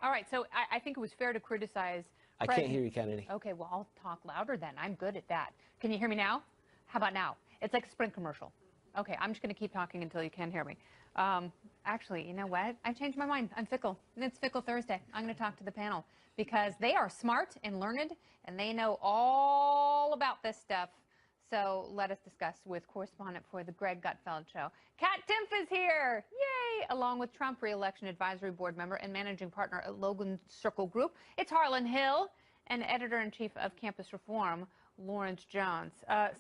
All right, so I think it was fair to criticize. I can't hear you, Kennedy. Okay, well, I'll talk louder then. I'm good at that. Can you hear me now? How about now? It's like a Sprint commercial. Okay, I'm just going to keep talking until you can hear me. Actually, you know what? I've changed my mind. I'm fickle. It's Fickle Thursday. I'm going to talk to the panel because they are smart and learned, and they know all about this stuff. So let us discuss with correspondent for the Greg Gutfeld Show. Kat Timpf is here, yay! Along with Trump Re-Election Advisory Board member and managing partner at Logan Circle Group. It's Harlan Hill and editor-in-chief of Campus Reform, Lawrence Jones.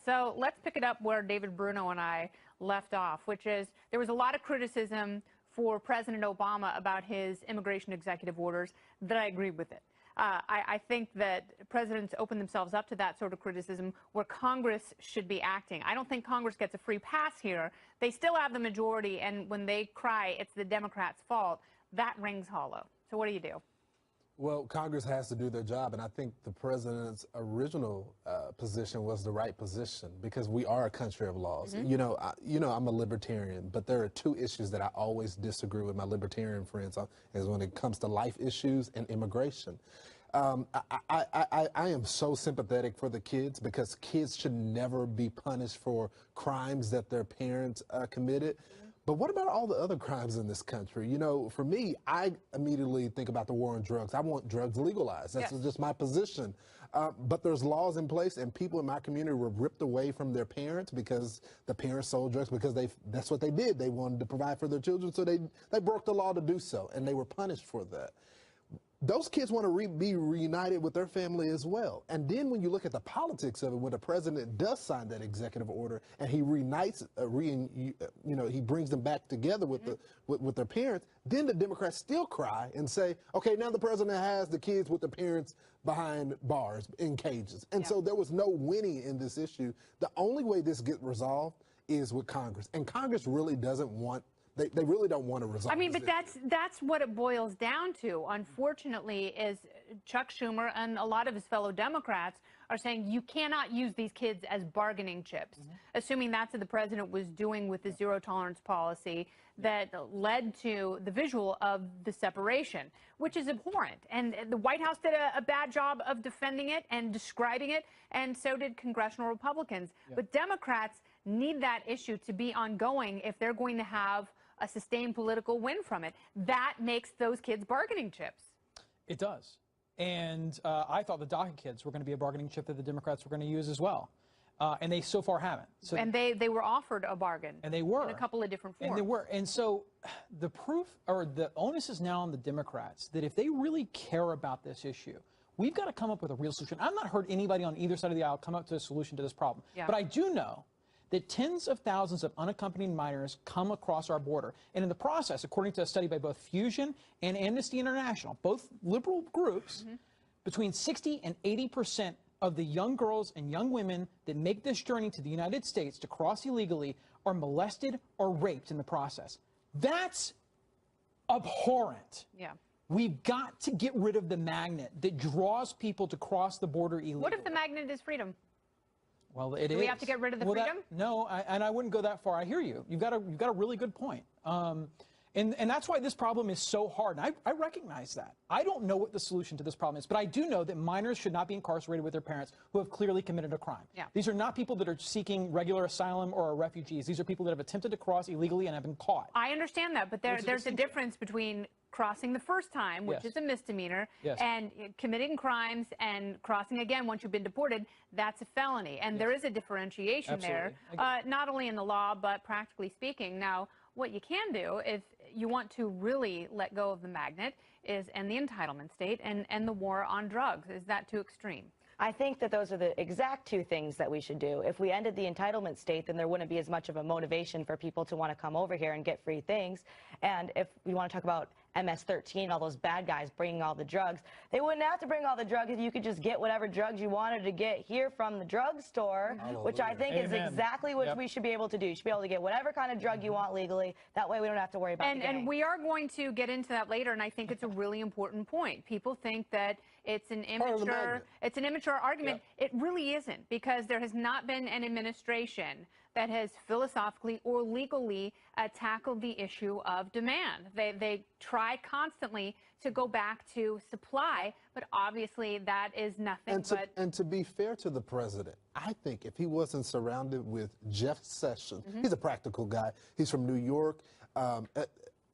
So let's pick it up where David Bruno and I left off, which is there was a lot of criticism for President Obama about his immigration executive orders that I agree with it. I think that presidents open themselves up to that sort of criticism where Congress should be acting. I don't think Congress gets a free pass here. They still have the majority, and when they cry it's the Democrats' fault, that rings hollow. So what do you do? Well, Congress has to do their job, and I think the president's original position was the right position because we are a country of laws. Mm-hmm. You know, I'm a libertarian, but there are two issues that I always disagree with my libertarian friends on, is when it comes to life issues and immigration. I am so sympathetic for the kids because kids should never be punished for crimes that their parents committed. But what about all the other crimes in this country? You know, for me, I immediately think about the war on drugs. I want drugs legalized. That's just my position. But there's laws in place, and people in my community were ripped away from their parents because the parents sold drugs because that's what they did. They wanted to provide for their children, so they broke the law to do so, and they were punished for that. Those kids want to be reunited with their family as well. And then when you look at the politics of it, when the president does sign that executive order and he reunites, he brings them back together with with their parents, then the Democrats still cry and say, okay, now the president has the kids with the parents behind bars in cages. And so there was no winning in this issue. The only way this gets resolved is with Congress. And Congress really doesn't want They really don't want to resolve. I mean, but that's what it boils down to. Unfortunately, is Chuck Schumer and a lot of his fellow Democrats are saying you cannot use these kids as bargaining chips, assuming that's what the president was doing with the zero tolerance policy that led to the visual of the separation, which is abhorrent. And the White House did a bad job of defending it and describing it, and so did congressional Republicans. But Democrats need that issue to be ongoing if they're going to have a sustained political win from it. That makes those kids bargaining chips. It does. And I thought the DACA kids were going to be a bargaining chip that the Democrats were going to use as well. And they so far haven't. So, and they were offered a bargain. And they were. In a couple of different forms. And they were. And so the proof, or the onus is now on the Democrats that if they really care about this issue, we've got to come up with a real solution. I've not heard anybody on either side of the aisle come up to a solution to this problem. But I do know that tens of thousands of unaccompanied minors come across our border. And in the process, according to a study by both Fusion and Amnesty International, both liberal groups, between 60 and 80% of the young girls and young women that make this journey to the United States to cross illegally are molested or raped in the process. That's abhorrent. We've got to get rid of the magnet that draws people to cross the border illegally. What if the magnet is freedom? Well, it is. Do we have to get rid of the freedom? No, and I wouldn't go that far. I hear you. You've got a really good point. And that's why this problem is so hard. And I recognize that. I don't know what the solution to this problem is, but I do know that minors should not be incarcerated with their parents who have clearly committed a crime. These are not people that are seeking regular asylum or are refugees. These are people that have attempted to cross illegally and have been caught. I understand that, but there's a difference between crossing the first time, which is a misdemeanor, and committing crimes and crossing again once you've been deported, that's a felony. And there is a differentiation there, not only in the law, but practically speaking. Now, what you can do if you want to really let go of the magnet is end the entitlement state and end the war on drugs. Is that too extreme? I think that those are the exact two things that we should do. If we ended the entitlement state, then there wouldn't be as much of a motivation for people to want to come over here and get free things. And if we want to talk about MS-13, all those bad guys bringing all the drugs, they wouldn't have to bring all the drugs if you could just get whatever drugs you wanted to get here from the drugstore, which I think is exactly what we should be able to do. You should be able to get whatever kind of drug you want legally. That way we don't have to worry about the gang. And we are going to get into that later, and I think it's a really important point. People think that it's an immature argument. It really isn't, because there has not been an administration that has philosophically or legally tackled the issue of demand. They try constantly to go back to supply, but obviously that is nothing And to be fair to the president, I think if he wasn't surrounded with Jeff Sessions, he's a practical guy, he's from New York,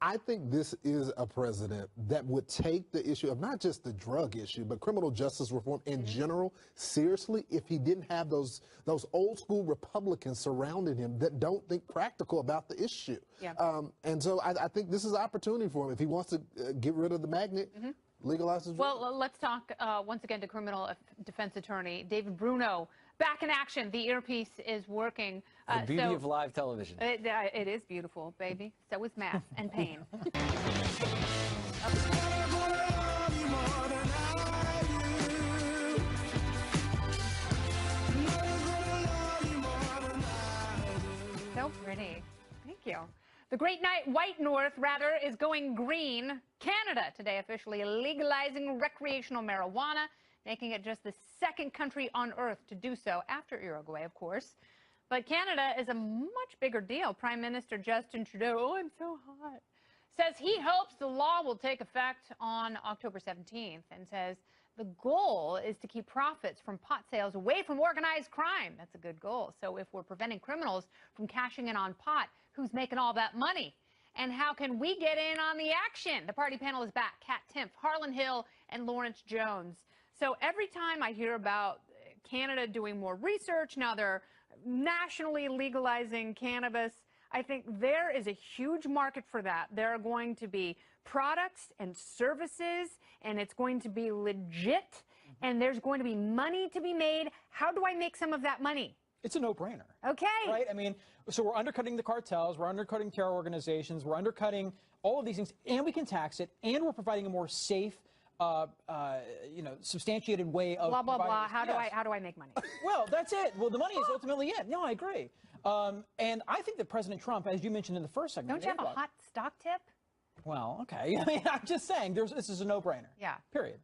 I think this is a president that would take the issue of not just the drug issue, but criminal justice reform in general seriously if he didn't have those old school Republicans surrounding him that don't think practical about the issue. Yeah. And so I think this is an opportunity for him. If he wants to get rid of the magnet, legalizes. Well, let's talk once again to criminal defense attorney David Bruno. Back in action. The earpiece is working. The beauty of live television. It is beautiful, baby. So is math and pain. So pretty. Thank you. The Great White North, is going green. Canada today officially legalizing recreational marijuana, making it just the second country on earth to do so, after Uruguay, of course. But Canada is a much bigger deal. Prime Minister Justin Trudeau, oh, I'm so hot, says he hopes the law will take effect on October 17th and says the goal is to keep profits from pot sales away from organized crime. That's a good goal. So if we're preventing criminals from cashing in on pot, who's making all that money? And how can we get in on the action? The party panel is back. Kat Timpf, Harlan Hill, and Lawrence Jones. So every time I hear about Canada doing more research, now they're nationally legalizing cannabis, I think there is a huge market for that. There are going to be products and services, and it's going to be legit, and there's going to be money to be made. How do I make some of that money? It's a no-brainer. Okay. Right? I mean, so we're undercutting the cartels, we're undercutting terror organizations, we're undercutting all of these things, and we can tax it, and we're providing a more safe, substantiated way of blah blah blah. How do I make money? Well, that's it. Well, the money is ultimately it. No, I agree. And I think that President Trump, as you mentioned in the first segment, don't you have a hot stock tip? Well, okay. I mean, I'm just saying, this is a no-brainer. Yeah. Period.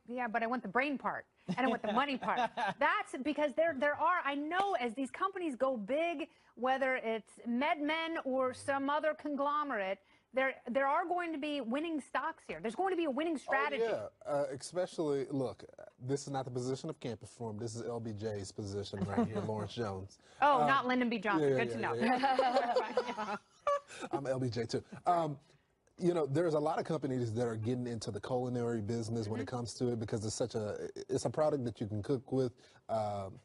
Yeah, but I want the brain part, and I want the money part. That's because there are, I know, as these companies go big, whether it's MedMen or some other conglomerate, there are going to be winning stocks here. There's going to be a winning strategy. Oh, yeah, especially, look, this is not the position of Campus Forum. This is LBJ's position right here, Lawrence Jones. Oh, not Lyndon B. Johnson. Good to know. I'm LBJ, too. There's a lot of companies that are getting into the culinary business when it comes to it because it's a product that you can cook with,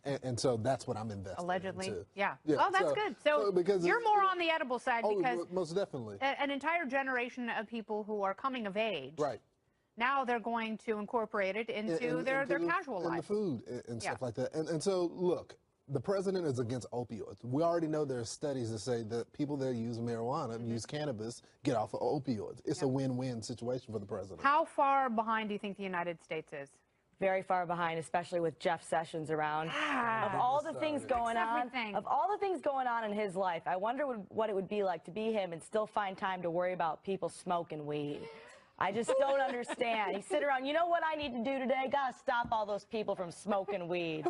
and so that's what I'm investing allegedly. into. Yeah. Oh, that's good. So because you're more on the edible side because most definitely an entire generation of people who are coming of age. Right. Now they're going to incorporate it into their casual life. And the food and stuff like that. And so, look, the president is against opioids. We already know there are studies that say that people that use marijuana, use cannabis, get off of opioids. It's a win-win situation for the president. How far behind do you think the United States is? Very far behind, especially with Jeff Sessions around. Of all the things going on, in his life, I wonder what it would be like to be him and still find time to worry about people smoking weed. I just don't understand. He sit around, you know what I need to do today? Gotta stop all those people from smoking weed.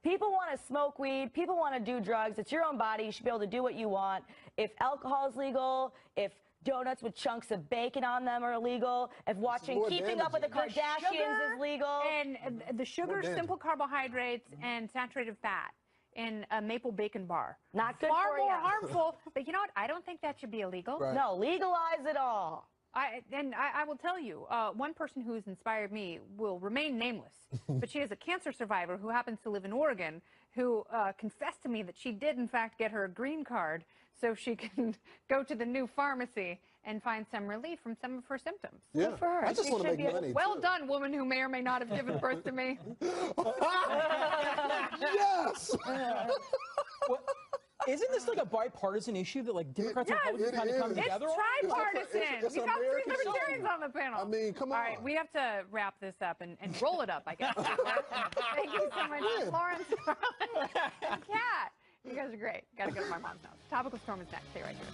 People want to smoke weed. People want to do drugs. It's your own body. You should be able to do what you want. If alcohol is legal, if donuts with chunks of bacon on them are illegal, if watching Keeping Up with the Kardashians is legal. And the sugar, simple carbohydrates, and saturated fat in a maple bacon bar. Not good Far for more you. harmful. But you know what? I don't think that should be illegal. Right. No, legalize it all. I will tell you, one person who has inspired me will remain nameless, but she is a cancer survivor who happens to live in Oregon, who confessed to me that she did, in fact, get her green card so she can go to the new pharmacy and find some relief from some of her symptoms. Yeah. Good for her. I just want to make money. Well done, woman who may or may not have given birth to me. Yes! Isn't this like a bipartisan issue that like Democrats and Republicans kind of come together on? It's tripartisan. It's We got three American libertarians on the panel. I mean, come on. All right, we have to wrap this up and roll it up, I guess. Thank you so much, Lawrence, Harlan, and Kat. You guys are great. Got to go to my mom's house. Topical Storm is next. Stay right here.